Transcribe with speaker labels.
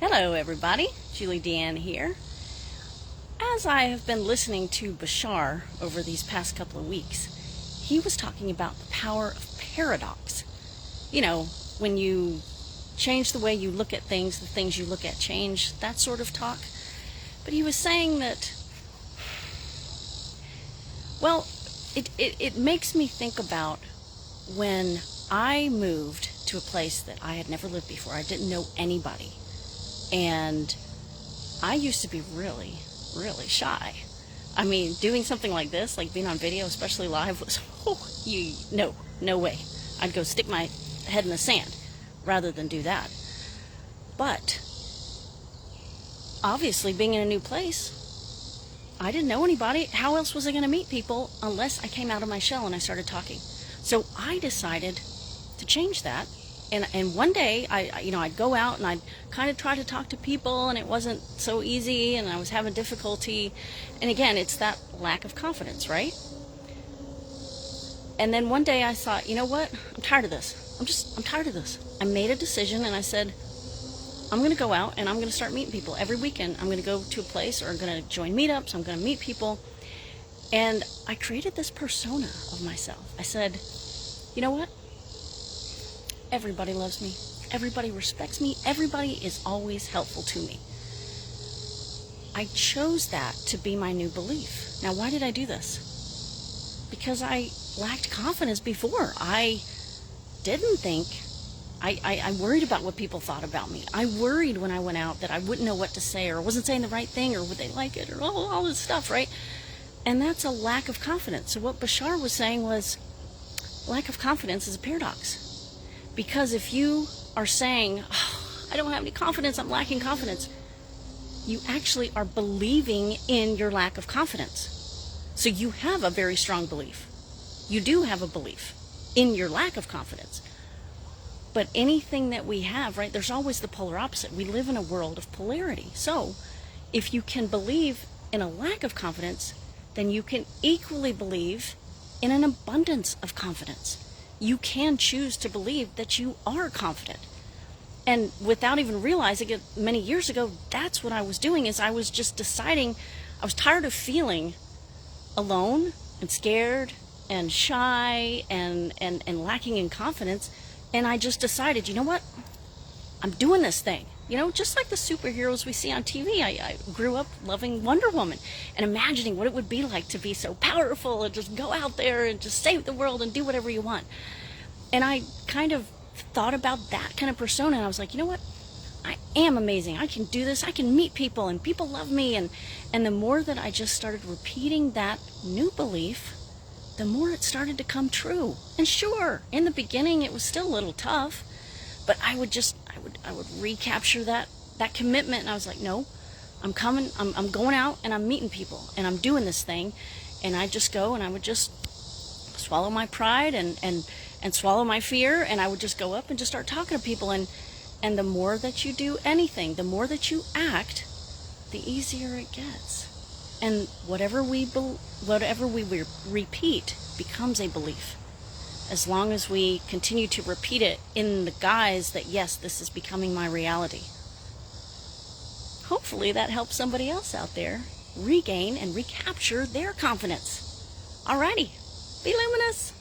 Speaker 1: Hello everybody, Julie Deanne here. As I have been listening to Bashar over these past couple of weeks, he was talking about the power of paradox. You know, when you change the way you look at things, the things you look at change, that sort of talk. But he was saying that, well, it makes me think about when I moved to a place that I had never lived before. I didn't know anybody. And I used to be really, really shy. I mean, doing something like this, like being on video, especially live, was, no way. I'd go stick my head in the sand rather than do that. But obviously, being in a new place, I didn't know anybody. How else was I going to meet people unless I came out of my shell and I started talking? So I decided to change that. And one day, I'd go out and I'd kind of try to talk to people, and it wasn't so easy, and I was having difficulty. And again, it's that lack of confidence, right? And then one day I thought, you know what? I'm tired of this. I'm tired of this. I made a decision, and I said, I'm going to go out and I'm going to start meeting people. Every weekend, I'm going to go to a place, or I'm going to join meetups. I'm going to meet people. And I created this persona of myself. I said, you know what? Everybody loves me. Everybody respects me. Everybody is always helpful to me. I chose that to be my new belief. Now, why did I do this? Because I lacked confidence before. I didn't think. I worried about what people thought about me. I worried when I went out that I wouldn't know what to say, or wasn't saying the right thing, or would they like it, or all this stuff, right? And that's a lack of confidence. So what Bashar was saying was, lack of confidence is a paradox. Because if you are saying, I don't have any confidence, I'm lacking confidence, you actually are believing in your lack of confidence. So you have a very strong belief. You do have a belief in your lack of confidence. But anything that we have, right, there's always the polar opposite. We live in a world of polarity. So if you can believe in a lack of confidence, then you can equally believe in an abundance of confidence. You can choose to believe that you are confident. And without even realizing it many years ago, that's what I was doing, is I was just deciding, I was tired of feeling alone and scared and shy and lacking in confidence. And I just decided, you know what? I'm doing this thing. You know, just like the superheroes we see on TV, I grew up loving Wonder Woman and imagining what it would be like to be so powerful and just go out there and just save the world and do whatever you want. And I kind of thought about that kind of persona, and I was like, you know what? I am amazing. I can do this. I can meet people, and people love me. And the more that I just started repeating that new belief, the more it started to come true. And sure, in the beginning, it was still a little tough, but I would recapture that commitment, and I was like, no, I'm coming, I'm going out, and I'm meeting people, and I'm doing this thing. And I just go, and I would just swallow my pride and swallow my fear, and I would just go up and just start talking to people. And the more that you do anything, the more that you act, the easier it gets. And whatever we repeat becomes a belief. As long as we continue to repeat it in the guise that, yes, this is becoming my reality. Hopefully that helps somebody else out there regain and recapture their confidence. Alrighty, be luminous.